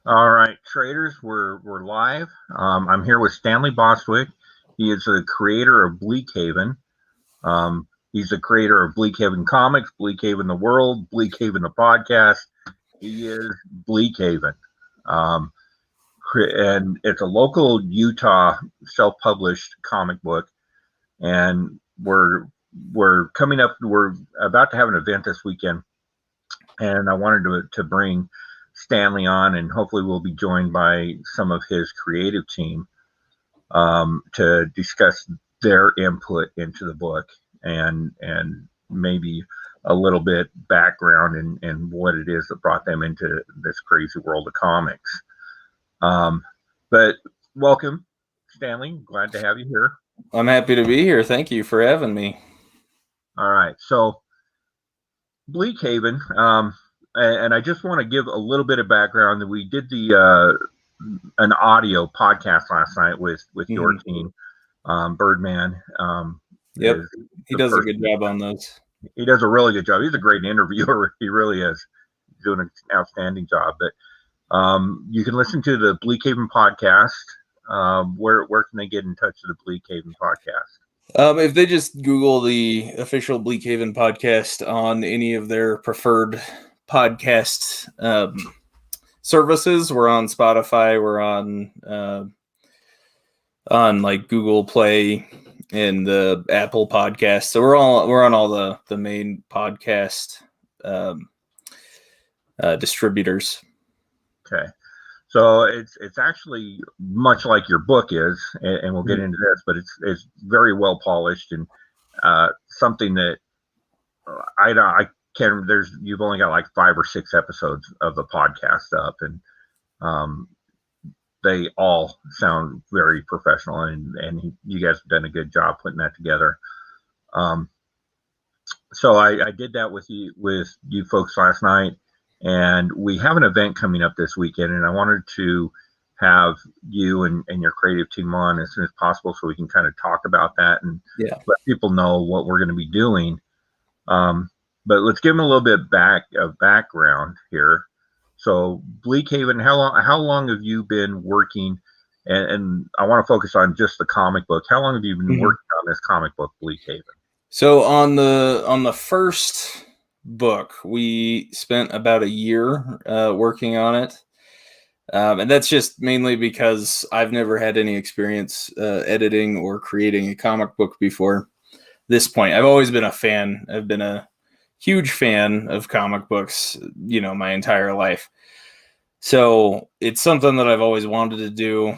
All right, traders, we're live. I'm here with Stanley Bostwick. He is the creator of BLEAKHEAVEN. He's the creator of BLEAKHEAVEN Comics, BLEAKHEAVEN the World, BLEAKHEAVEN the Podcast. He is BLEAKHEAVEN. Um, and it's a local Utah self-published comic book. And we're coming up. We're about to have an event this weekend, and I wanted to bring Stanley on, and hopefully we'll be joined by some of his creative team to discuss their input into the book and maybe a little bit background and what it is that brought them into this crazy world of comics. But welcome, Stanley. Glad to have you here. I'm happy to be here. Thank you for having me. All right. So BLEAKHEAVEN, and I just want to give a little bit of background that we did an audio podcast last night with your team, Birdman. Yep, he does a good job on those. He does a really good job. He's a great interviewer. He really is. He's doing an outstanding job. But you can listen to the BLEAKHEAVEN podcast. Where can they get in touch with the BLEAKHEAVEN podcast? If they just Google the official BLEAKHEAVEN podcast on any of their preferred podcast services, we're on Spotify, we're on like Google Play and the Apple podcast. So we're on all the main podcast distributors. Okay. So it's actually much like your book is, and we'll get into this, but it's very well polished and something that I can. You've only got like 5 or 6 episodes of the podcast up, and they all sound very professional, and you guys have done a good job putting that together. So I did that with you folks last night. And we have an event coming up this weekend, and I wanted to have you and your creative team on as soon as possible so we can kind of talk about that and let people know what we're going to be doing. But let's give them a little bit of background here. So BLEAKHEAVEN, how long have you been working? And I want to focus on just the comic book. How long have you been working on this comic book, BLEAKHEAVEN? So on the first book, we spent about a year working on it, and that's just mainly because I've never had any experience editing or creating a comic book before this point. I've always been a fan. I've been a huge fan of comic books, my entire life. So it's something that I've always wanted to do.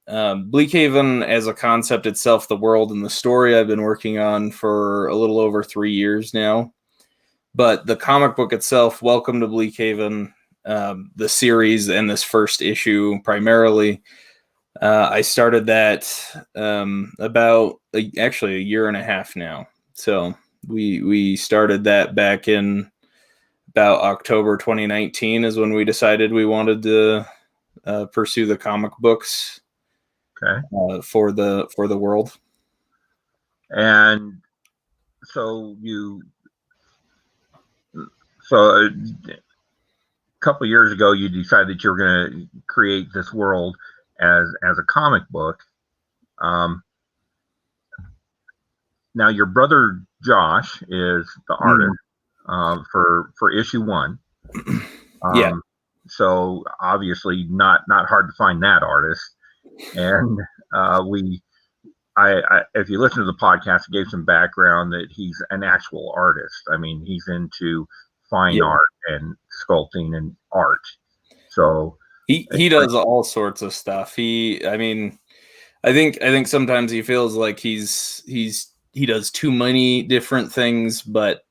BLEAKHEAVEN as a concept itself, the world and the story, I've been working on for a little over 3 years now. But the comic book itself, Welcome to BLEAKHEAVEN, the series and this first issue primarily, I started that about actually a year and a half now. So we started that back in about October 2019 is when we decided we wanted to pursue the comic books for the world. And So a couple of years ago, you decided that you were going to create this world as a comic book. Now, your brother Josh is the artist for issue 1. So obviously, not hard to find that artist. And if you listen to the podcast, I gave some background that he's an actual artist. I mean, he's into fine art and sculpting and art. So he does all sorts of stuff. I think sometimes he feels like he does too many different things, but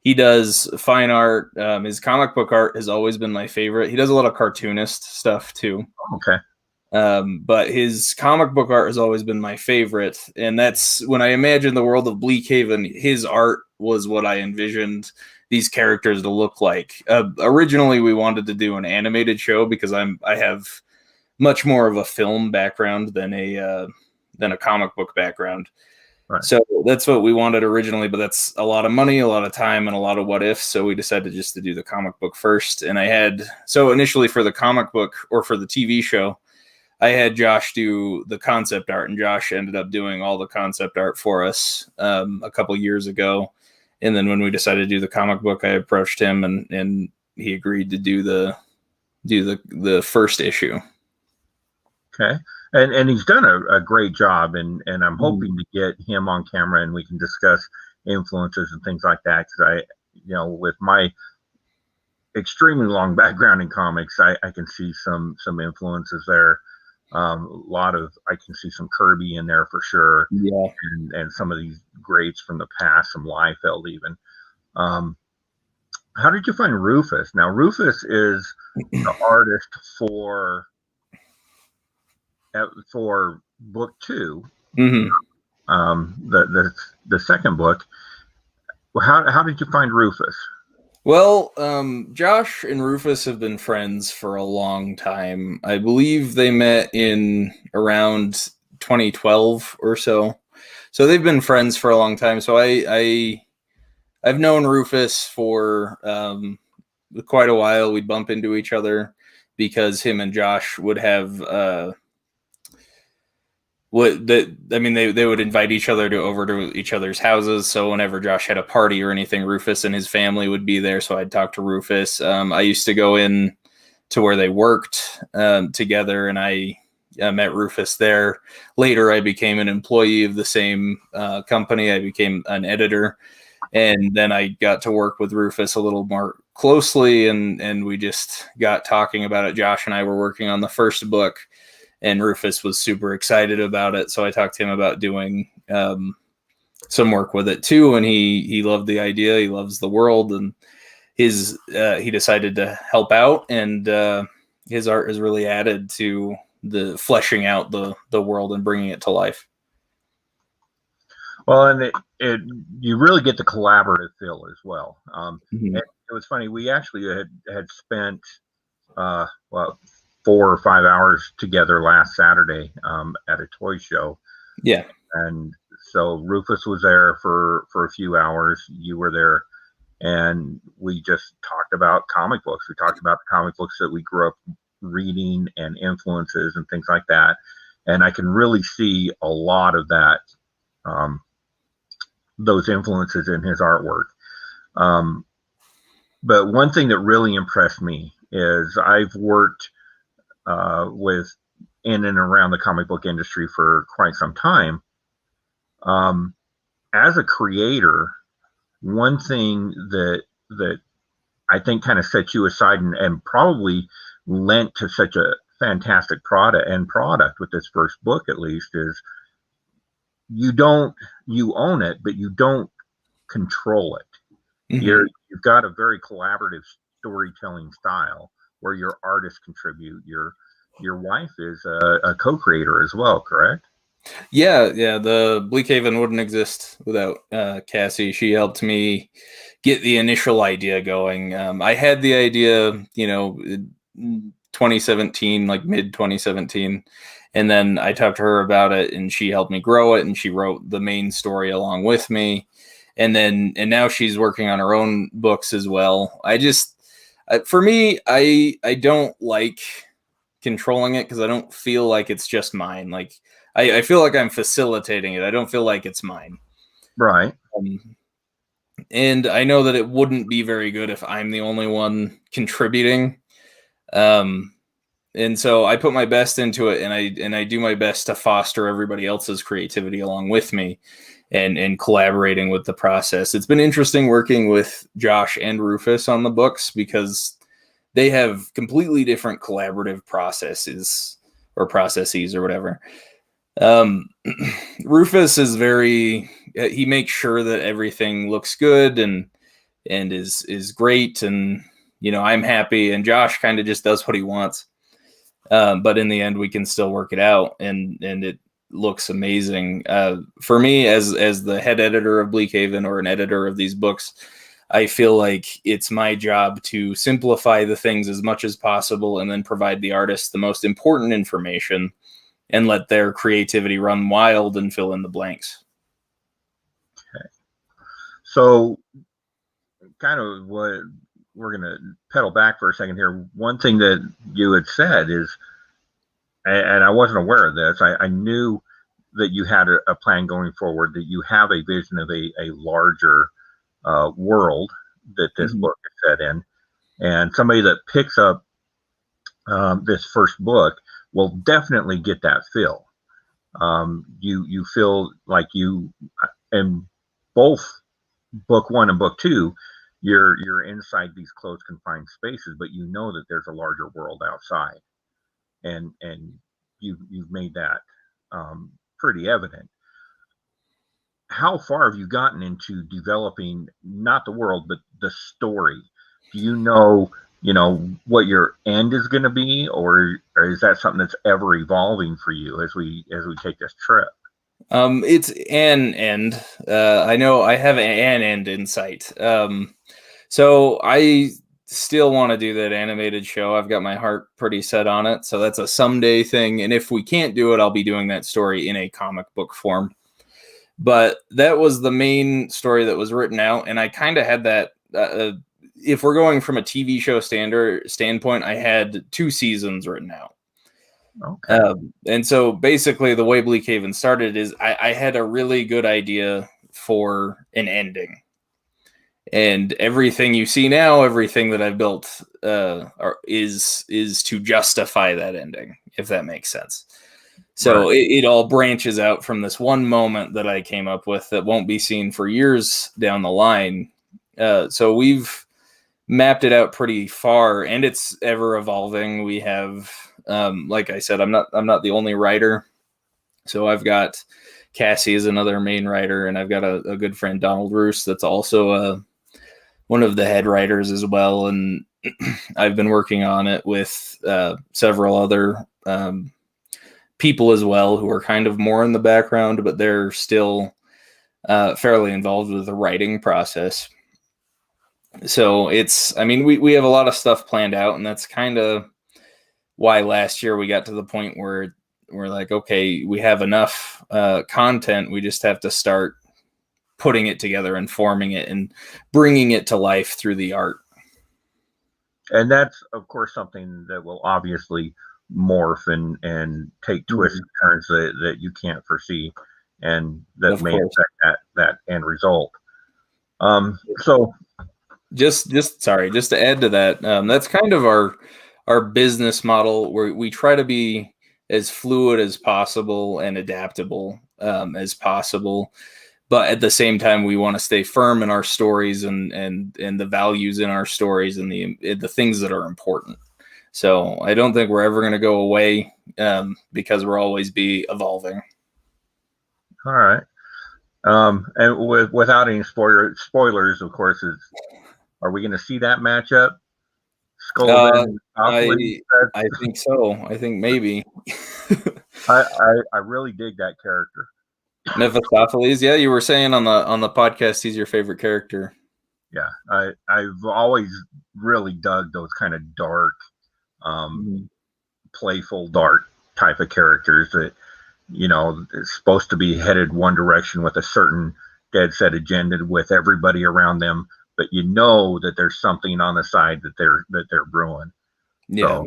he does fine art. His comic book art has always been my favorite. He does a lot of cartoonist stuff too. Okay. But his comic book art has always been my favorite. And that's when I imagined the world of BLEAKHEAVEN, his art was what I envisioned these characters to look like. Originally, we wanted to do an animated show because I have much more of a film background than a comic book background. Right. So that's what we wanted originally, but that's a lot of money, a lot of time, and a lot of what ifs. So we decided just to do the comic book first. And so initially for the comic book or for the TV show, I had Josh do the concept art, and Josh ended up doing all the concept art for us a couple years ago. And then when we decided to do the comic book, I approached him, and he agreed to do the first issue. Okay. And he's done a great job, and I'm hoping to get him on camera and we can discuss influences and things like that, because with my extremely long background in comics, I can see some influences there. I can see some Kirby in there for sure. Yeah. And some of these greats from the past, some Liefeld even. How did you find Rufus? Now, Rufus is the artist for book 2, the second book. How did you find Rufus? Well, Josh and Rufus have been friends for a long time. I believe they met in around 2012 or so. So they've been friends for a long time. So I've known Rufus for quite a while. We'd bump into each other because him and Josh would have they would invite each other over to each other's houses. So whenever Josh had a party or anything, Rufus and his family would be there. So I'd talk to Rufus. I used to go in to where they worked together, and I met Rufus there. Later, I became an employee of the same company. I became an editor, and then I got to work with Rufus a little more closely, and we just got talking about it. Josh and I were working on the first book, and Rufus was super excited about it. So I talked to him about doing some work with it too. And he loved the idea. He loves the world, and he decided to help out, and his art has really added to the fleshing out the world and bringing it to life. Well, and you really get the collaborative feel as well. It was funny. We actually had spent 4 or 5 hours together last Saturday at a toy show. Yeah. And so Rufus was there for a few hours. You were there, and we just talked about comic books. We talked about the comic books that we grew up reading and influences and things like that. And I can really see a lot of that, those influences in his artwork. But one thing that really impressed me is I've worked with in and around the comic book industry for quite some time. As a creator, one thing that I think kind of sets you aside and probably lent to such a fantastic product with this first book, at least, is you own it, but you don't control it. You've got a very collaborative storytelling style where your artists contribute. Your wife is a co-creator as well, correct? Yeah. The BLEAKHEAVEN wouldn't exist without Cassie. She helped me get the initial idea going. I had the idea, 2017, like mid 2017, and then I talked to her about it, and she helped me grow it, and she wrote the main story along with me, and now she's working on her own books as well. For me, I don't like controlling it because I don't feel like it's just mine. Like I feel like I'm facilitating it. I don't feel like it's mine. Right. And I know that it wouldn't be very good if I'm the only one contributing. And so I put my best into it, and I do my best to foster everybody else's creativity along with me and collaborating with the process. It's been interesting working with Josh and Rufus on the books because they have completely different collaborative processes or whatever. Rufus is he makes sure that everything looks good and is great, and I'm happy, and Josh kind of just does what he wants. But in the end, we can still work it out, and it looks amazing. For me, as the head editor of BLEAKHEAVEN, or an editor of these books, I feel like it's my job to simplify the things as much as possible, and then provide the artists the most important information and let their creativity run wild and fill in the blanks. So, kind of what we're going to pedal back for a second here. One thing that you had said is, and I wasn't aware of this, I knew that you had a plan going forward, that you have a vision of a larger world that this book is set in. And somebody that picks up this first book will definitely get that feel. You feel like you, in both book one and book two, you're inside these close confined spaces, but you know that there's a larger world outside, and you've made that pretty evident. How far have you gotten into developing not the world but the story? Do you know what your end is going to be, or is that something that's ever evolving for you as we take this trip? It's an end. I know I have an end in sight. So I still want to do that animated show. I've got my heart pretty set on it. So that's a someday thing. And if we can't do it, I'll be doing that story in a comic book form. But that was the main story that was written out. And I kind of had that, if we're going from a TV show standpoint, I had 2 seasons written out. Okay. And so basically the way BLEAKHEAVEN started is I had a really good idea for an ending. And everything you see now, everything that I've built is to justify that ending, if that makes sense. So Right. it all branches out from this one moment that I came up with that won't be seen for years down the line. So we've mapped it out pretty far, and it's ever evolving. We have, like I said, I'm not the only writer. So I've got Cassie is another main writer, and I've got a good friend, Donald Roos, that's also one of the head writers as well. And I've been working on it with several other people as well who are kind of more in the background, but they're still fairly involved with the writing process. So we have a lot of stuff planned out, and that's kind of why last year we got to the point where we're like, okay, we have enough content. We just have to start putting it together and forming it and bringing it to life through the art. And that's, of course, something that will obviously morph and take twists and turns that you can't foresee, and that may affect that end result. So just to add to that, that's kind of our business model, where we try to be as fluid as possible and adaptable as possible. But at the same time, we want to stay firm in our stories and the values in our stories and the things that are important. So I don't think we're ever going to go away because we'll always be evolving. All right. And without any spoilers, of course, are we going to see that matchup? I think so. I think maybe. I really dig that character. Mephistopheles, yeah, you were saying on the podcast he's your favorite character. Yeah, I've always really dug those kind of dark, playful, dark type of characters that, is supposed to be headed one direction with a certain dead set agenda with everybody around them, but that there's something on the side that they're brewing. Yeah,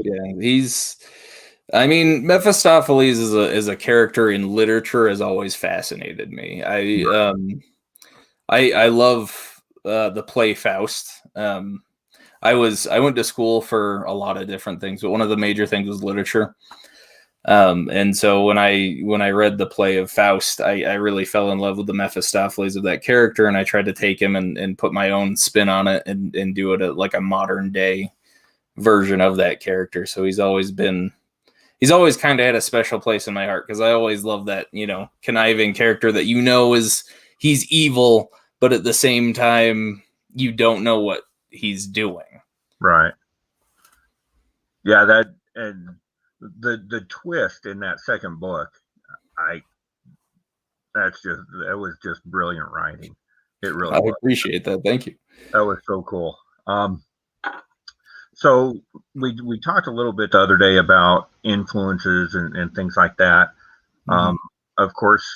Mephistopheles is a character in literature has always fascinated me. I love the play Faust. I went to school for a lot of different things, but one of the major things was literature. And so when I read the play of Faust, I really fell in love with the Mephistopheles of that character, and I tried to take him and put my own spin on it and do it like a modern day version of that character. So he's always kind of had a special place in my heart, because I always love that, conniving character that he's evil, but at the same time you don't know what he's doing. Right. Yeah, that and the twist in that second book, that was just brilliant writing. It really I appreciate that. Thank you. That was so cool. So we talked a little bit the other day about influences and things like that. Of course,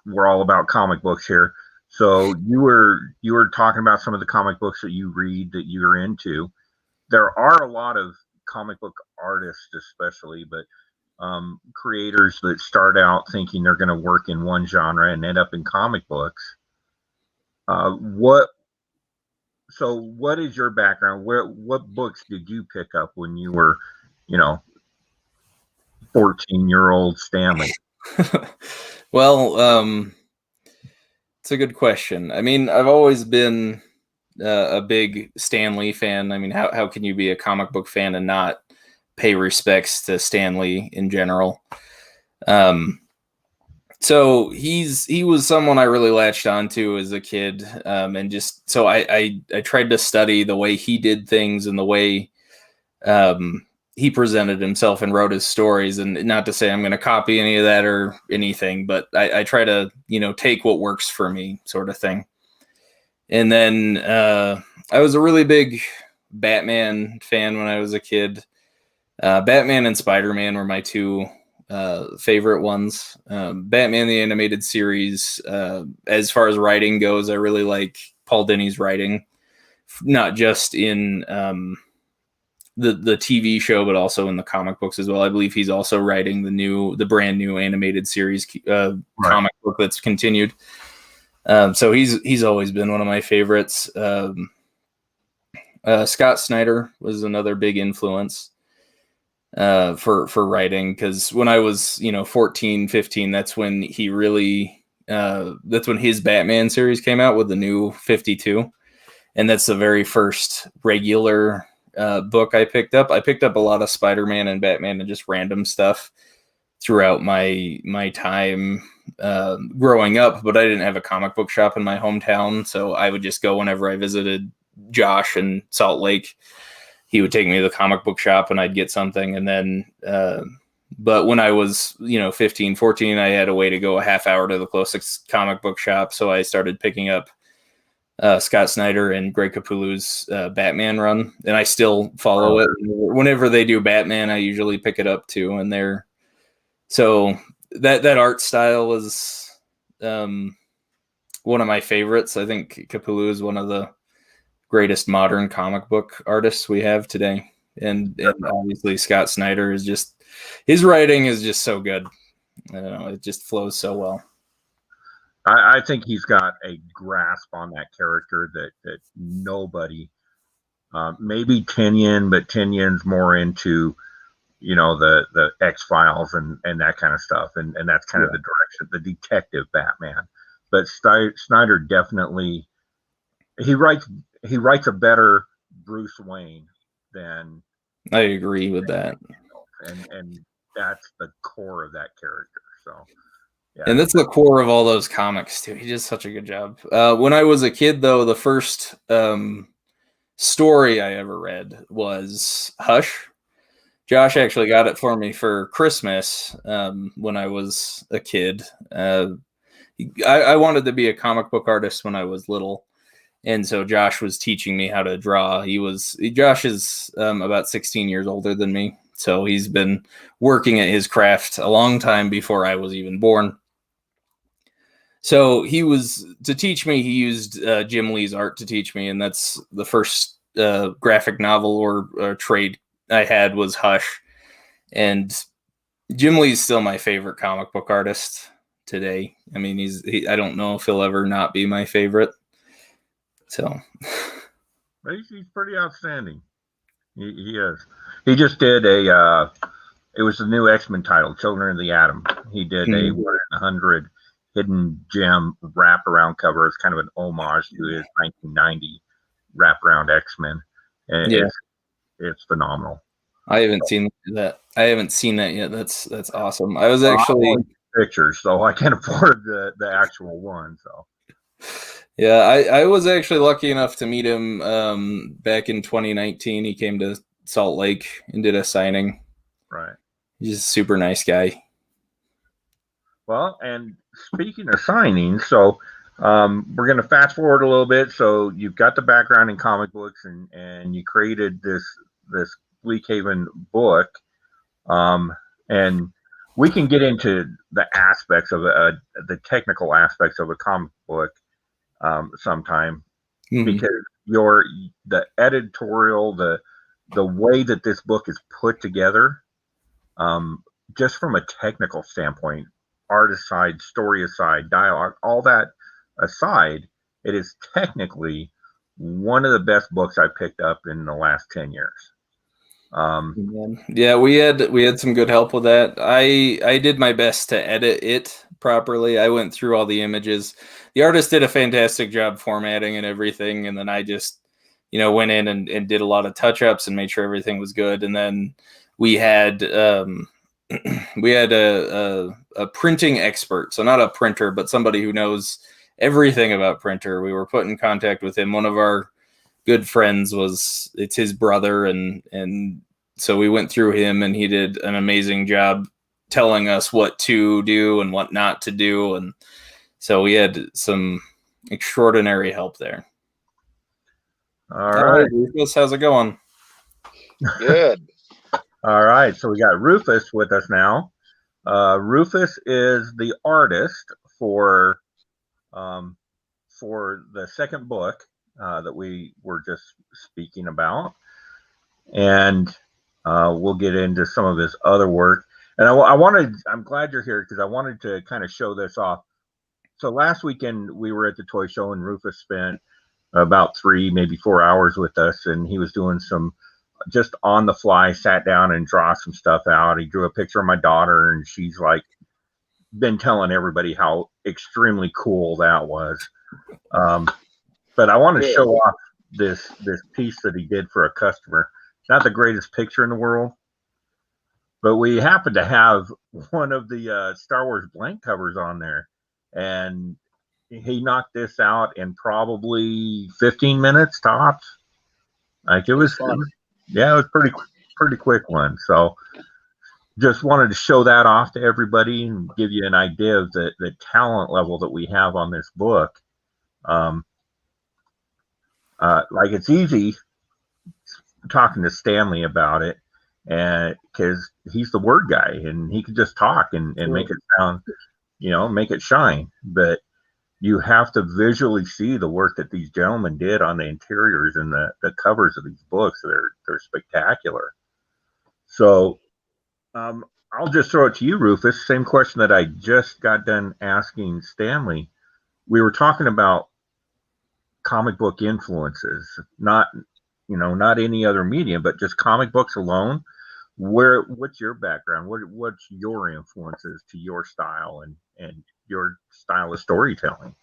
we're all about comic books here. So you were talking about some of the comic books that you read that you're into. There are a lot of comic book artists, especially, but creators that start out thinking they're going to work in one genre and end up in comic books. What So what is your background? What books did you pick up when you were, you know, 14-year-old Stanley? Well, it's a good question. I mean, I've always been a big Stan Lee fan. I mean, how can you be a comic book fan and not pay respects to Stan Lee in general? So he was someone I really latched onto as a kid, and just so I tried to study the way he did things and the way he presented himself and wrote his stories. And not to say I'm going to copy any of that or anything, but I try to take what works for me, sort of thing. And then I was a really big Batman fan when I was a kid. Batman and Spider-Man were my two favorite ones. Batman the Animated Series, as far as writing goes, I really like Paul Dini's writing, not just in the TV show, but also in the comic books as well. I believe he's also writing the brand new animated series comic book that's continued. So he's always been one of my favorites. Scott Snyder was another big influence for writing, because when I was 14, 15, that's when he really that's when his Batman series came out with the New 52, and that's the very first regular book I picked up. I picked up a lot of Spider-Man and Batman and just random stuff throughout my time growing up, but I didn't have a comic book shop in my hometown, so I would just go whenever I visited Josh in Salt Lake. He would take me to the comic book shop and I'd get something. And then, but when I was, 15, 14, I had a way to go a half hour to the closest comic book shop. So I started picking up Scott Snyder and Greg Capullo's Batman run. And I still follow it. Whenever they do Batman, I usually pick it up too. And so that art style is one of my favorites. I think Capullo is one of the greatest modern comic book artists we have today, and obviously Scott Snyder is just, his writing is just so good. I don't know, it just flows so well. I think he's got a grasp on that character that nobody, maybe Tinian, but Tinian's more into the X-Files and that kind of stuff, and that's kind of the direction, the detective Batman. But Snyder definitely, he writes a better Bruce Wayne than. I agree with that. And that's the core of that character. So, yeah. And that's the core of all those comics too. He does such a good job. When I was a kid, though, the first story I ever read was Hush. Josh actually got it for me for Christmas when I was a kid. I wanted to be a comic book artist when I was little. And so Josh was teaching me how to draw. Josh is about 16 years older than me. So he's been working at his craft a long time before I was even born. So to teach me, he used Jim Lee's art to teach me. And that's the first graphic novel or trade I had was Hush. And Jim Lee's still my favorite comic book artist today. I mean, I don't know if he'll ever not be my favorite. So he's pretty outstanding. He is. He just did it was the new X-Men title, Children of the Atom. He did a 100 hidden gem wraparound cover. It's kind of an homage to his 1990 wraparound X-Men. And it's phenomenal. I haven't seen that. I haven't seen that yet. That's awesome. I was actually pictures, so I can't afford the actual one. So yeah, I was actually lucky enough to meet him back in 2019. He came to Salt Lake and did a signing. Right. He's a super nice guy. Well, and speaking of signings, so we're going to fast forward a little bit. So you've got the background in comic books, and you created this BLEAKHEAVEN book, and we can get into the aspects of the technical aspects of a comic book sometime, because the editorial, the way that this book is put together, just from a technical standpoint, art aside, story aside, dialogue, all that aside, it is technically one of the best books I picked up in the last 10 years. Yeah, we had some good help with that. I did my best to edit it properly. I went through all the images. The artist did a fantastic job formatting and everything, and then I just, went in and did a lot of touch-ups and made sure everything was good. And then we had we had a printing expert, so not a printer, but somebody who knows everything about printer. We were put in contact with him. One of our good friends it's his brother, and so we went through him, and he did an amazing job telling us what to do and what not to do, and so we had some extraordinary help there. All right, Rufus, how's it going? Good. All right, so we got Rufus with us now. Rufus is the artist for the second book that we were just speaking about, and we'll get into some of his other work. And I'm glad you're here, because I wanted to kind of show this off. So last weekend we were at the toy show, and Rufus spent about 3, maybe 4 hours with us, and he was doing some just on the fly, sat down and draw some stuff out. He drew a picture of my daughter, and she's like been telling everybody how extremely cool that was. But I want to show off this piece that he did for a customer. Not the greatest picture in the world, but we happen to have one of the Star Wars blank covers on there, and he knocked this out in probably 15 minutes tops. Like it was pretty quick one. So just wanted to show that off to everybody and give you an idea of the talent level that we have on this book. Like it's easy talking to Stanley about it, and because he's the word guy and he can just talk and make it sound, make it shine. But you have to visually see the work that these gentlemen did on the interiors and the covers of these books. They're spectacular. So I'll just throw it to you, Rufus. Same question that I just got done asking Stanley. We were talking about comic book influences, not any other medium, but just comic books alone. What's your background? What's your influences to your style and your style of storytelling?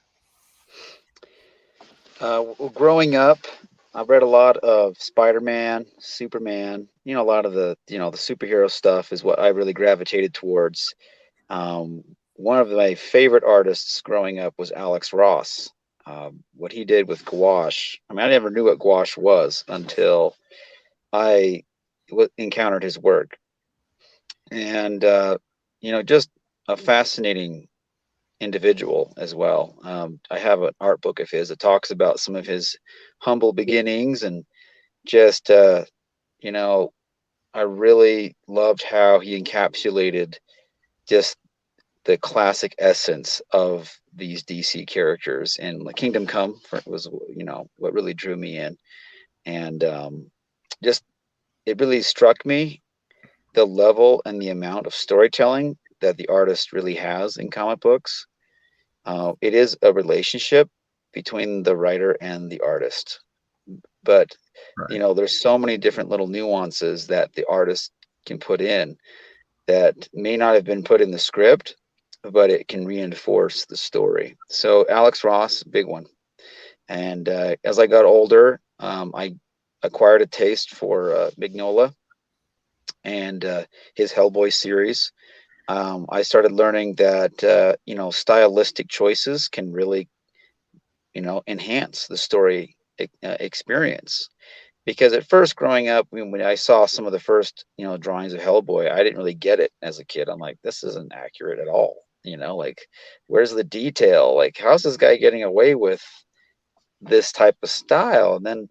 Growing up, I've read a lot of Spider-Man, Superman. A lot of the the superhero stuff is what I really gravitated towards. One of my favorite artists growing up was Alex Ross. What he did with gouache. I mean, I never knew what gouache was until I encountered his work, and just a fascinating individual as well. I have an art book of his that talks about some of his humble beginnings, and just I really loved how he encapsulated just the classic essence of these DC characters. And like Kingdom Come was what really drew me in, and just it really struck me the level and the amount of storytelling that the artist really has in comic books. It is a relationship between the writer and the artist, but right. There's so many different little nuances that the artist can put in that may not have been put in the script, but it can reinforce the story. So Alex Ross, big one. And as I got older, I acquired a taste for Mignola and his Hellboy series. I started learning that stylistic choices can really enhance the story experience. Because at first, growing up, when I saw some of the first drawings of Hellboy, I didn't really get it as a kid. I'm like, this isn't accurate at all. Like, where's the detail? Like, how's this guy getting away with this type of style? And then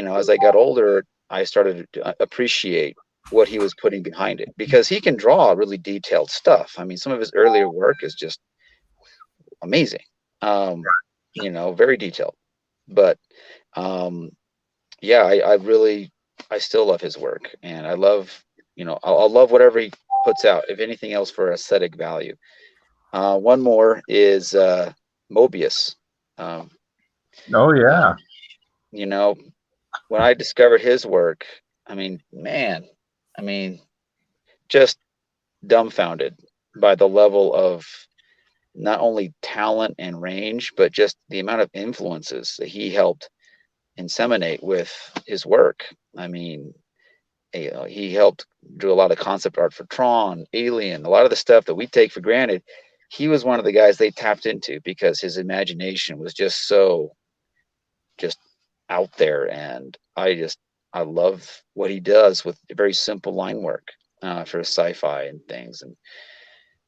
as I got older, I started to appreciate what he was putting behind it, because he can draw really detailed stuff. I mean, some of his earlier work is just amazing. very detailed. But yeah, I still love his work, and I love, I'll love whatever he puts out, if anything else, for aesthetic value. One more is Mobius. Um, Oh uh, yeah. when I discovered his work, I mean, man, I mean, just dumbfounded by the level of not only talent and range, but just the amount of influences that he helped inseminate with his work. I mean, he helped do a lot of concept art for Tron, Alien, a lot of the stuff that we take for granted. He was one of the guys they tapped into because his imagination was just out there, and I love what he does with very simple line work for sci-fi and things. And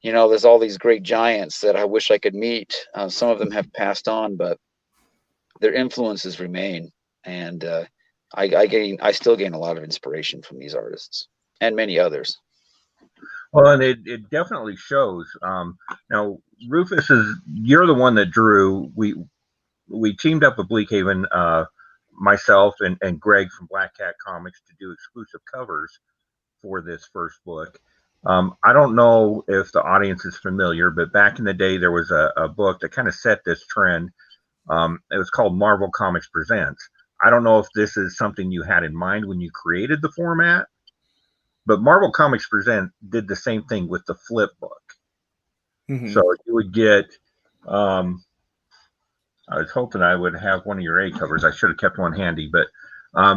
there's all these great giants that I wish I could meet. Some of them have passed on, but their influences remain, and I still gain a lot of inspiration from these artists and many others. Well, and it definitely shows. Now, Rufus you're the one that drew. We teamed up with BLEAKHEAVEN, myself and Greg from Black Cat Comics, to do exclusive covers for this first book. I don't know if the audience is familiar, but back in the day, there was a book that kind of set this trend. It was called Marvel Comics Presents. I don't know if this is something you had in mind when you created the format, but Marvel Comics Present did the same thing with the flip book. Mm-hmm. So you would get, I was hoping I would have one of your A covers. I should have kept one handy, but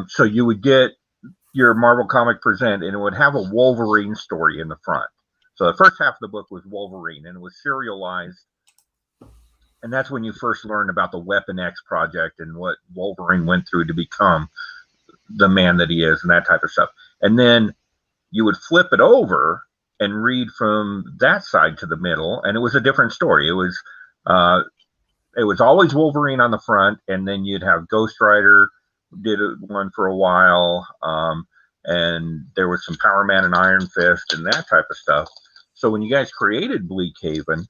so you would get your Marvel Comic Present, and it would have a Wolverine story in the front. So the first half of the book was Wolverine, and it was serialized. And that's when you first learned about the Weapon X project and what Wolverine went through to become the man that he is and that type of stuff. And then you would flip it over and read from that side to the middle, and it was a different story. It was always Wolverine on the front, and then you'd have Ghost Rider did one for a while, and there was some Power Man and Iron Fist and that type of stuff. So when you guys created BLEAKHEAVEN,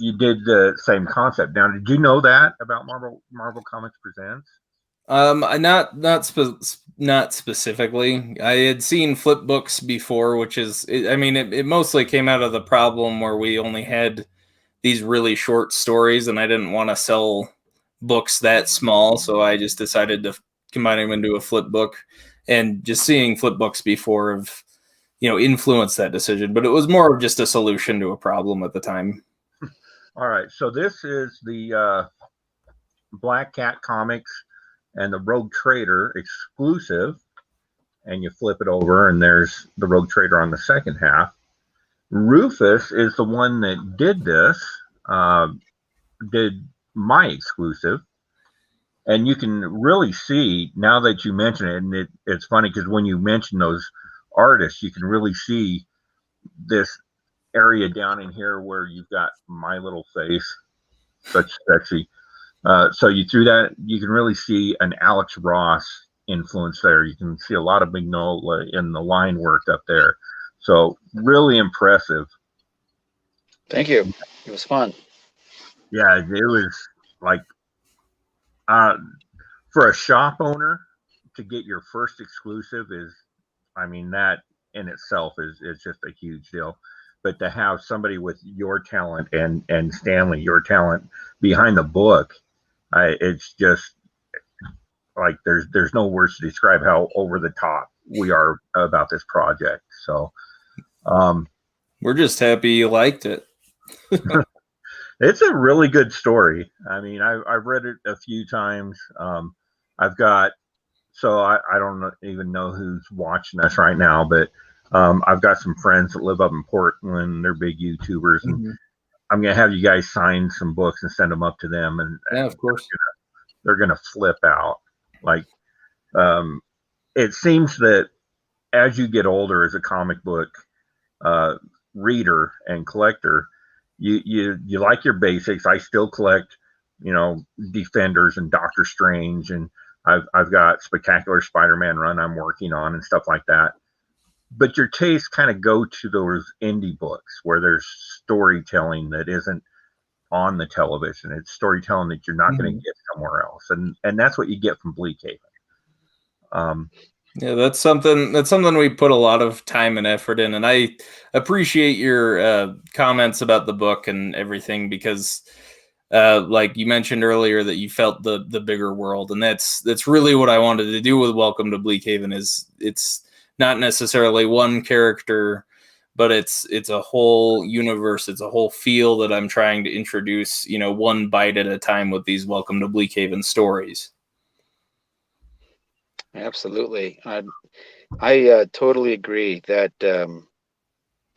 you did the same concept. Now, did you know that about Marvel Comics Presents? Not specifically. I had seen flip books before, which is, it mostly came out of the problem where we only had these really short stories, and I didn't want to sell books that small, so I just decided to combine them into a flip book. And just seeing flip books before have, influenced that decision, but it was more of just a solution to a problem at the time. All right, so this is the Black Cat Comics and the Rogue Trader exclusive, and you flip it over, and there's the Rogue Trader on the second half. Rufus is the one that did this, did my exclusive, and you can really see, now that you mention it, and it's funny because when you mention those artists, you can really see this area down in here where you've got my little face, such sexy. So you threw that, you can really see an Alex Ross influence there. You can see a lot of Mignola in the line work up there. So really impressive. Thank you. It was fun. Yeah, it was like, for a shop owner to get your first exclusive is, that in itself is just a huge deal. But to have somebody with your talent and Stanley, your talent behind the book, it's just like there's no words to describe how over the top we are about this project. So we're just happy you liked it. It's a really good story. I've read it a few times. I've got, so I don't even know who's watching us right now, but I've got some friends that live up in Portland. They're big YouTubers, and mm-hmm. I'm going to have you guys sign some books and send them up to them. And yeah, of course, they're going to flip out. Like, it seems that as you get older as a comic book reader and collector, you like your basics. I still collect, Defenders and Doctor Strange, and I've got Spectacular Spider-Man run I'm working on and stuff like that. But your tastes kind of go to those indie books where there's storytelling that isn't on the television. It's storytelling that you're not going to get somewhere else, and that's what you get from BLEAKHEAVEN. Yeah, that's something we put a lot of time and effort in, and I appreciate your comments about the book and everything, because like you mentioned earlier that you felt the bigger world, and that's really what I wanted to do with Welcome to BLEAKHEAVEN. Is it's not necessarily one character, but it's a whole universe, it's a whole feel that I'm trying to introduce, one bite at a time with these Welcome to BLEAKHEAVEN stories. Absolutely. I totally agree that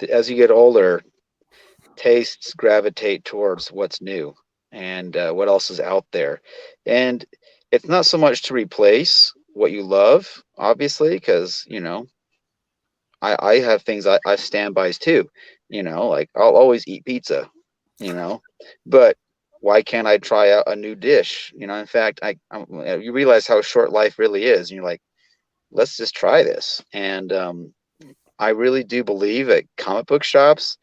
as you get older, tastes gravitate towards what's new and what else is out there. And it's not so much to replace what you love, obviously, because, I have things I stand by too, like I'll always eat pizza, but why can't I try out a new dish? In fact, you realize how short life really is. And you're like, let's just try this. And I really do believe that comic book shops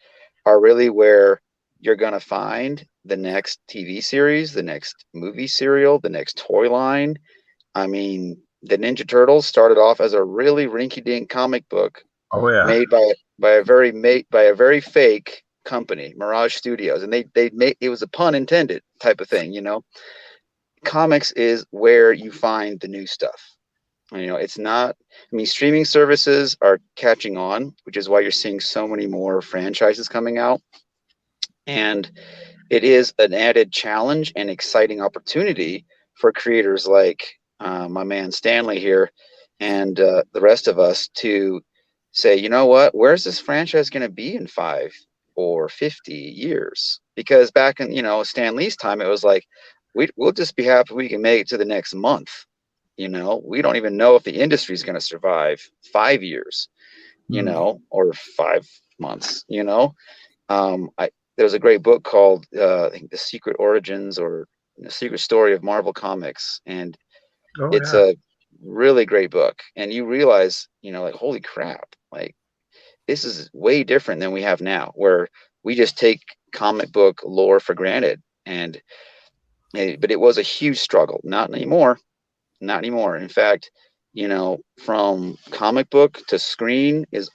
are really where you're going to find the next TV series, the next movie serial, the next toy line. I mean, the Ninja Turtles started off as a really rinky-dink comic book made by a very fake company, Mirage Studios, and they made, it was a pun intended type of thing. Comics is where you find the new stuff. It's not, streaming services are catching on, which is why you're seeing so many more franchises coming out. And it is an added challenge and exciting opportunity for creators like my man Stanley here and the rest of us to say, you know what, where's this franchise going to be in 5 or 50 years? Because back in, Stan Lee's time, it was like, we'll just be happy we can make it to the next month. We don't even know if the industry is going to survive 5 years, or 5 months, there's a great book called, I think, The Secret Origins or The Secret Story of Marvel Comics. And it's a really great book. And you realize, like, holy crap, like this is way different than we have now, where we just take comic book lore for granted. But it was a huge struggle. Not anymore. Not anymore. In fact, from comic book to screen is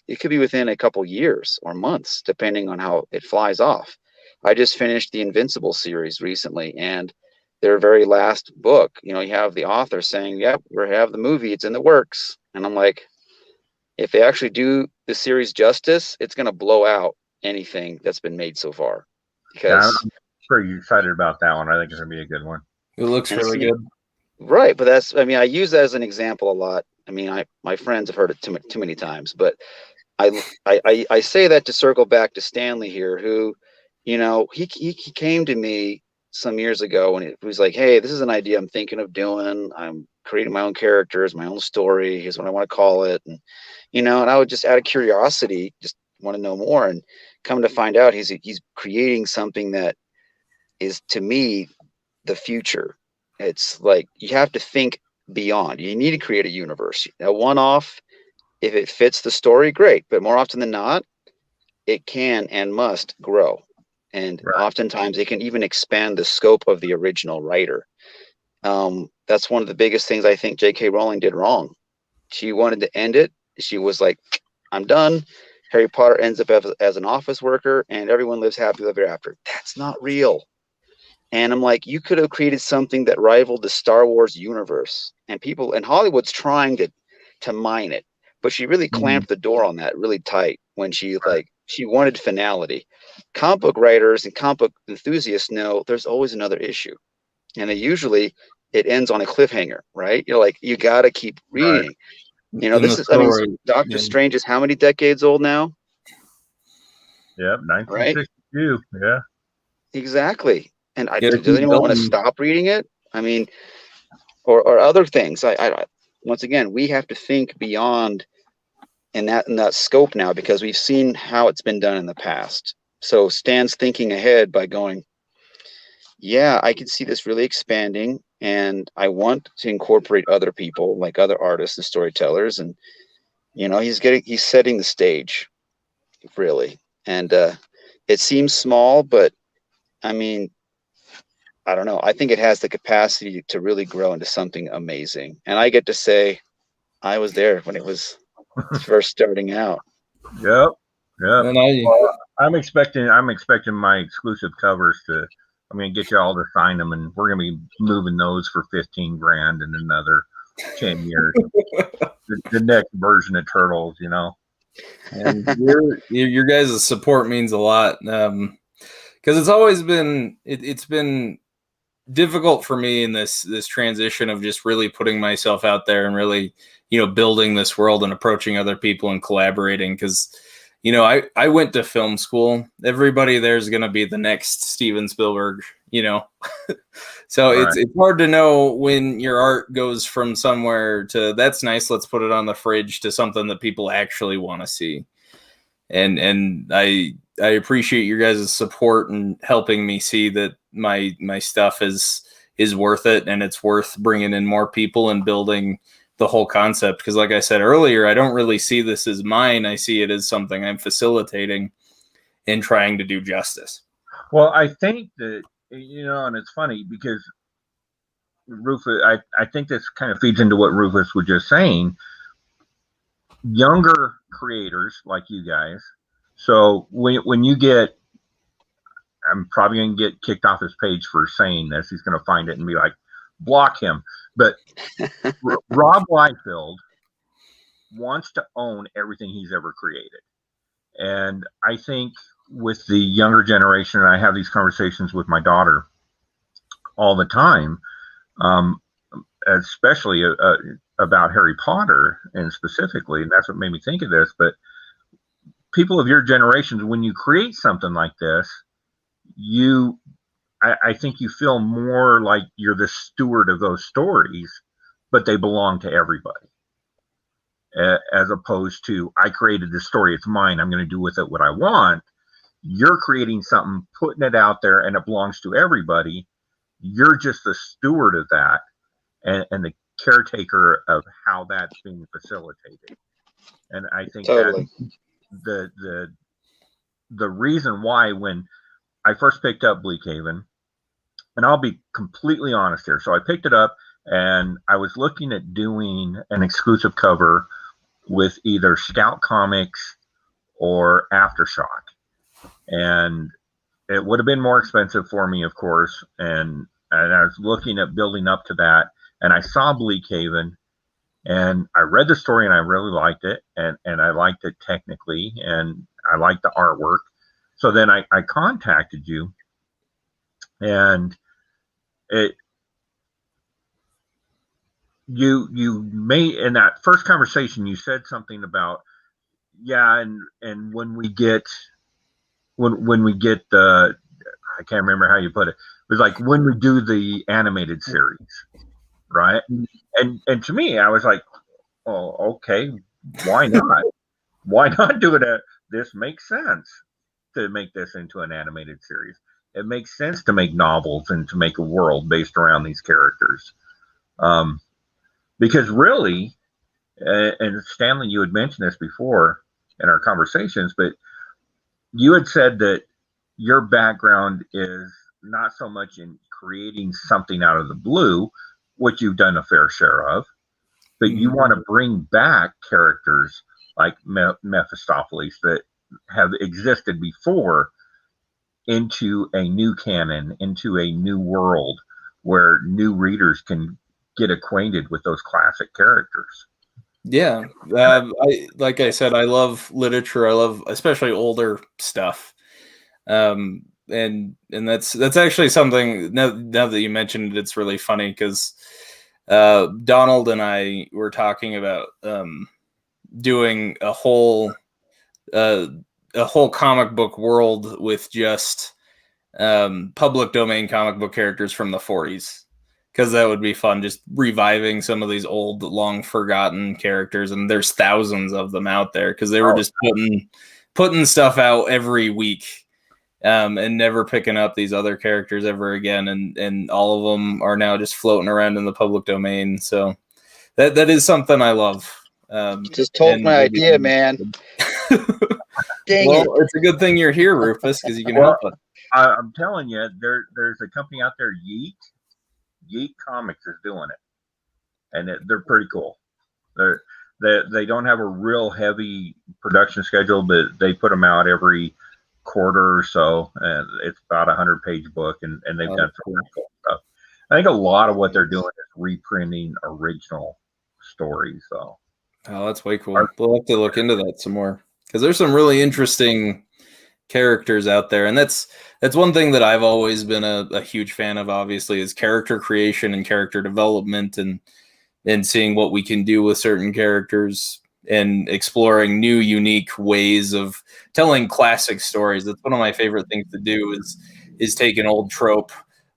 it could be within a couple years or months, depending on how it flies off. I just finished the Invincible series recently, and their very last book, you have the author saying, yep, we have the movie, it's in the works. And I'm like, if they actually do the series justice, it's going to blow out anything that's been made so far. Because I'm pretty excited about that one. I think it's going to be a good one. It looks really good. Right, but I use that as an example a lot. My friends have heard it too many times, but I say that to circle back to Stanley here, who, he came to me some years ago and he was like, hey, this is an idea I'm thinking of doing. I'm creating my own characters, my own story. Here's what I want to call it. And, and I would just, out of curiosity, just want to know more. And come to find out, he's creating something that is, to me, the future. It's like you have to think beyond. You need to create a universe. A one-off, if it fits the story, great. But more often than not, it can and must grow. And oftentimes it can even expand the scope of the original writer. That's one of the biggest things I think J.K. Rowling did wrong. She wanted to end it. She was like, I'm done. Harry Potter ends up as an office worker and everyone lives happily ever after. That's not real. And I'm like, you could have created something that rivaled the Star Wars universe, and Hollywood's trying to mine it, but she really clamped the door on that really tight when she wanted finality. Comic book writers and comic book enthusiasts know there's always another issue, and it ends on a cliffhanger, right? You're like, you got to keep reading. Doctor Strange is how many decades old now? Yep, 1962. Right? Yeah, exactly. And does anyone want to stop reading it? Or other things. Once again, we have to think beyond in that scope now, because we've seen how it's been done in the past. So Stan's thinking ahead by going, yeah, I can see this really expanding, and I want to incorporate other people, like other artists and storytellers, and he's setting the stage, really. And it seems small, but I mean, I don't know. I think it has the capacity to really grow into something amazing. And I get to say, I was there when it was first starting out. Yep. Yep. And Well, I'm expecting my exclusive covers to. I'm gonna get you all to sign them, and we're gonna be moving those for 15 grand in another 10 years. the next version of Turtles, you know. and your guys' support means a lot, because it's always been it's been difficult for me in this transition of just really putting myself out there and really, building this world and approaching other people and collaborating. Because, I went to film school. Everybody there's going to be the next Steven Spielberg, So Right. it's hard to know when your art goes from somewhere to that's nice, let's put it on the fridge, to something that people actually want to see. And I appreciate your guys' support and helping me see that my stuff is worth it, and it's worth bringing in more people and building the whole concept. Because like I said earlier, I don't really see this as mine. I see it as something I'm facilitating and trying to do justice. Well, I think that, and it's funny because Rufus, I think this kind of feeds into what Rufus was just saying. Younger creators like you guys. So when you get, I'm probably going to get kicked off his page for saying this. He's going to find it and be like, block him. But Rob Liefeld wants to own everything he's ever created. And I think with the younger generation, and I have these conversations with my daughter all the time, especially about Harry Potter and specifically, and that's what made me think of this. But people of your generations, when you create something like this, I think you feel more like you're the steward of those stories, but they belong to everybody. As opposed to, I created this story, it's mine, I'm going to do with it what I want. You're creating something, putting it out there, and it belongs to everybody. You're just the steward of that and the caretaker of how that's being facilitated. And I think Totally. That's the reason why when I first picked up BLEAKHEAVEN, and I'll be completely honest here. So I picked it up and I was looking at doing an exclusive cover with either Scout Comics or Aftershock. And it would have been more expensive for me, of course. And I was looking at building up to that. And I saw BLEAKHEAVEN and I read the story and I really liked it. And I liked it technically and I liked the artwork. So then I contacted you, and you made, in that first conversation, you said something about, and when we get the, I can't remember how you put it. It was like when we do the animated series, right? And to me, I was like, oh, okay, why not? Why not do it? This makes sense to make this into an animated series. It makes sense to make novels and to make a world based around these characters. Because really, and Stanley, you had mentioned this before in our conversations, but you had said that your background is not so much in creating something out of the blue, which you've done a fair share of, but you want to bring back characters like Mephistopheles that have existed before into a new canon, into a new world where new readers can get acquainted with those classic characters. Yeah, like I said, I love literature. I love especially older stuff, and that's actually something. Now that you mentioned it, it's really funny because Donald and I were talking about doing a whole comic book world with just public domain comic book characters from the 40s, because that would be fun, just reviving some of these old, long forgotten characters. And there's thousands of them out there because they were just putting stuff out every week and never picking up these other characters ever again. And all of them are now just floating around in the public domain. So that is something I love. Just told my idea, man. Dang well, it. it's a good thing you're here, Rufus, because you can help us. I'm telling you, there's a company out there, Yeet Comics is doing it, and they're pretty cool. They don't have a real heavy production schedule, but they put them out every quarter or so, and it's about a 100-page book, and they've done some pretty cool stuff. I think a lot of what they're doing is reprinting original stories. So, Oh, that's way cool. We'll have to look into that some more because there's some really interesting characters out there, and that's one thing that I've always been a huge fan of. Obviously, is character creation and character development, and seeing what we can do with certain characters and exploring new, unique ways of telling classic stories. That's one of my favorite things to do is take an old trope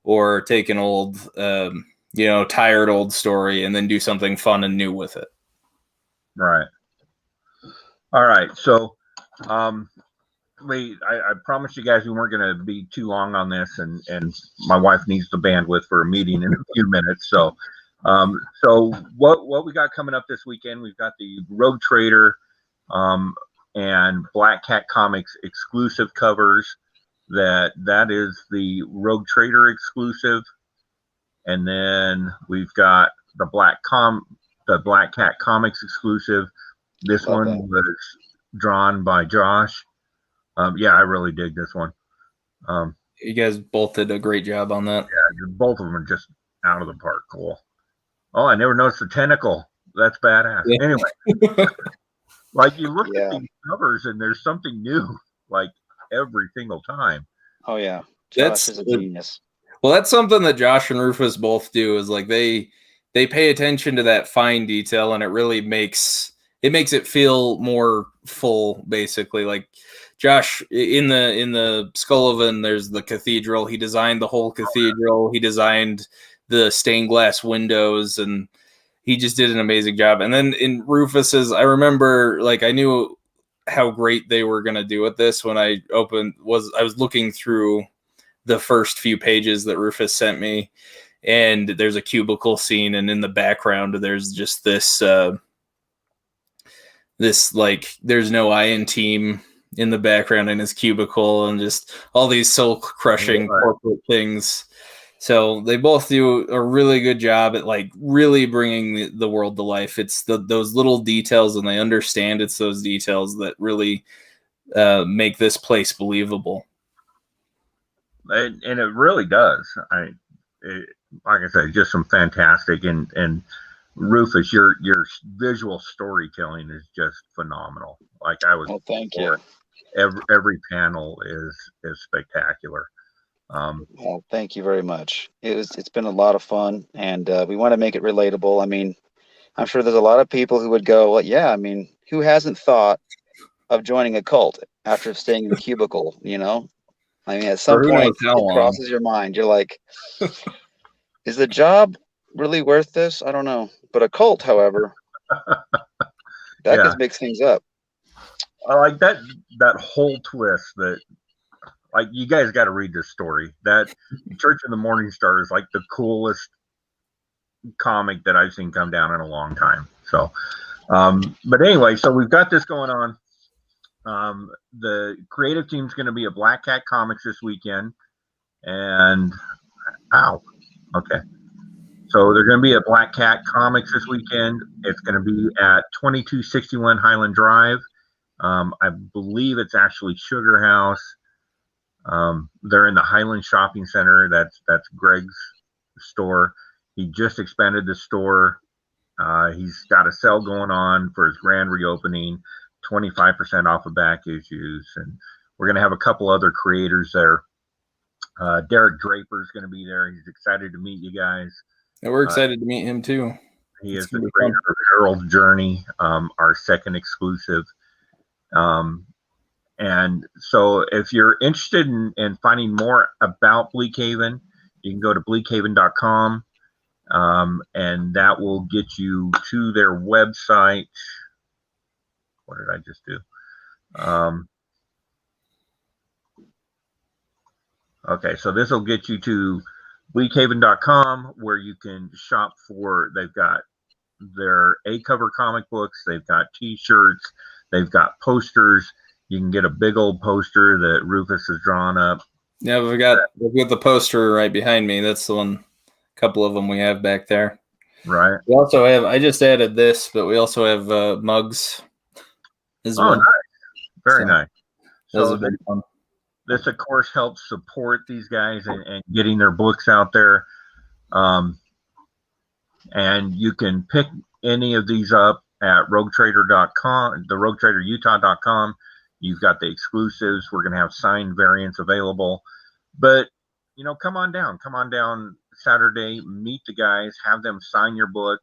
or take an old, tired old story and then do something fun and new with it. Right. All right. So, I promised you guys we weren't going to be too long on this, and my wife needs the bandwidth for a meeting in a few minutes. So, what we got coming up this weekend? We've got the Rogue Trader, and Black Cat Comics exclusive covers. That is the Rogue Trader exclusive, and then we've got the Black Cat Comics exclusive. This Love one that. was drawn by Josh. I really dig this one. You guys both did a great job on that. Yeah, both of them are just out of the park cool. Oh, I never noticed the tentacle. That's badass. Yeah. Anyway, like you look Yeah. at these covers and there's something new, like every single time. Oh yeah, That's- Josh is a genius. Well, that's something that Josh and Rufus both do, is like they pay attention to that fine detail, and it really makes it feel more full, basically. Like Josh in the Skullivan, there's the cathedral. He designed the whole cathedral. He designed the stained glass windows, and he just did an amazing job. And then in Rufus's, I remember, like, I knew how great they were going to do at this when I was looking through the first few pages that Rufus sent me, and there's a cubicle scene, and in the background there's just this like, there's no Iron Team in the background in his cubicle, and just all these soul crushing corporate things. So they both do a really good job at like really bringing the world to life. It's those little details, and they understand it's those details that really make this place believable. And it really does. Like I said, just some fantastic, and Rufus, your visual storytelling is just phenomenal. Like I was. Well, thank you. Every panel is spectacular. Well, thank you very much. It's been a lot of fun, and we want to make it relatable. I mean, I'm sure there's a lot of people who would go, well, yeah, I mean, who hasn't thought of joining a cult after staying in the cubicle, you know? I mean, at some point, it crosses your mind. You're like, is the job really worth this? I don't know. But a cult, however, that just makes things up. I like that whole twist. That, like, you guys got to read this story. That Church of the Morning Star is like the coolest comic that I've seen come down in a long time. So, but anyway, so we've got this going on. The creative team's going to be at Black Cat Comics this weekend, and okay. So they're going to be at Black Cat Comics this weekend. It's going to be at 2261 Highland Drive. I believe it's actually Sugar House. They're in the Highland Shopping Center. That's Greg's store. He just expanded the store. He's got a sale going on for his grand reopening, 25% off of back issues. And we're going to have a couple other creators there. Derek Draper is going to be there. He's excited to meet you guys. And we're excited to meet him too. He is the creator of Harold's Journey, our second exclusive. And so if you're interested in finding more about BLEAKHEAVEN, you can go to BLEAKHEAVEN.com, and that will get you to their website. What did I just do? Okay, so this will get you to BLEAKHEAVEN.com, where you can shop for, they've got their A-cover comic books, they've got t-shirts, they've got posters. You can get a big old poster that Rufus has drawn up. Yeah, we've got the poster right behind me. That's the one. A couple of them we have back there. Right. We also have. I just added this, but we also have mugs as well. Nice. Very nice. Those So have been fun. This, of course, helps support these guys and getting their books out there. And you can pick any of these up at roguetrader.com, the roguetraderutah.com. You've got the exclusives. We're going to have signed variants available. But, come on down Saturday, meet the guys, have them sign your book.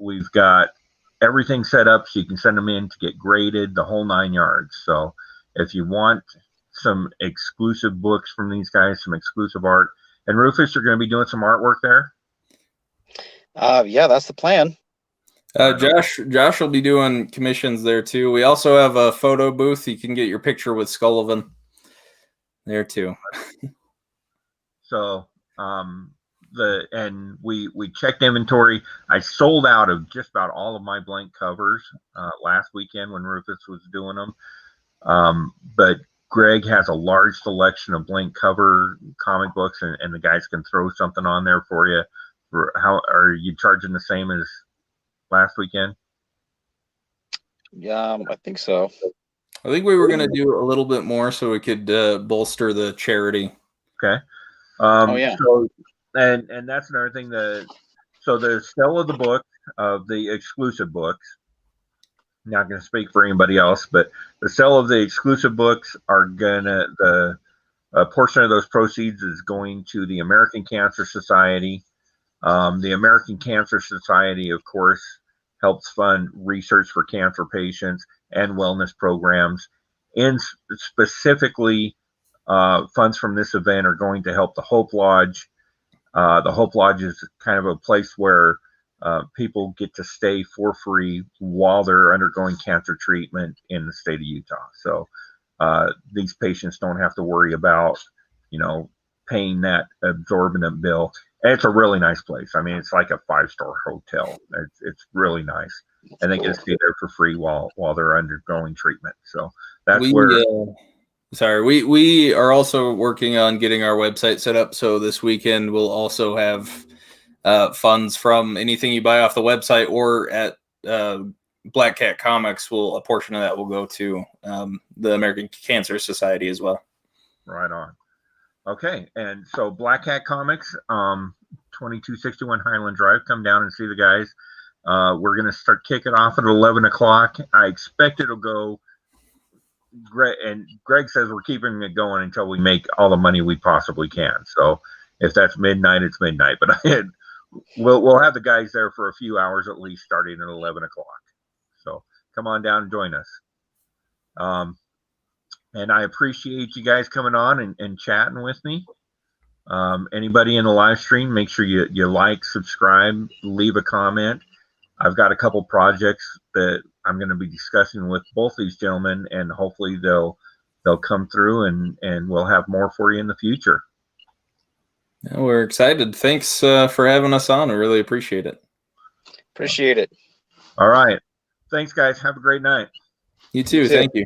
We've got everything set up so you can send them in to get graded, the whole 9 yards. So if you want some exclusive books from these guys, some exclusive art, and Rufus, you're going to be doing some artwork there? Yeah, that's the plan. Josh will be doing commissions there too. We also have a photo booth. You can get your picture with Scullivan there too. So we checked inventory. I sold out of just about all of my blank covers last weekend when Rufus was doing them. But Greg has a large selection of blank cover comic books, and the guys can throw something on there for you. How are you charging the same as last weekend? Yeah, I think so. I think we were going to do a little bit more so we could bolster the charity. Okay. Yeah. So, and that's another thing. So the sale of the book, of the exclusive books, not going to speak for anybody else, but the sale of the exclusive books are a portion of those proceeds is going to the American Cancer Society. The American Cancer Society, of course, helps fund research for cancer patients and wellness programs. And specifically, funds from this event are going to help the Hope Lodge. The Hope Lodge is kind of a place where people get to stay for free while they're undergoing cancer treatment in the state of Utah. So these patients don't have to worry about, paying that exorbitant bill. And it's a really nice place. I mean, it's like a 5-star hotel. It's really nice, and they get to stay there for free while they're undergoing treatment. So that's we are also working on getting our website set up. So this weekend we'll also have funds from anything you buy off the website or at Black Cat Comics. A portion of that will go to the American Cancer Society as well. Right on. Okay, and so Black Cat Comics, 2261 Highland Drive. Come down and see the guys. We're going to start kicking off at 11 o'clock. I expect it'll go. Greg says we're keeping it going until we make all the money we possibly can. So if that's midnight, it's midnight. But we'll have the guys there for a few hours at least, starting at 11 o'clock. So come on down and join us. And I appreciate you guys coming on and chatting with me. Anybody in the live stream, make sure you like, subscribe, leave a comment. I've got a couple projects that I'm going to be discussing with both these gentlemen, and hopefully they'll come through and we'll have more for you in the future. Yeah, we're excited. Thanks for having us on. I really appreciate it. Appreciate it. All right. Thanks, guys. Have a great night. You too. Thank you.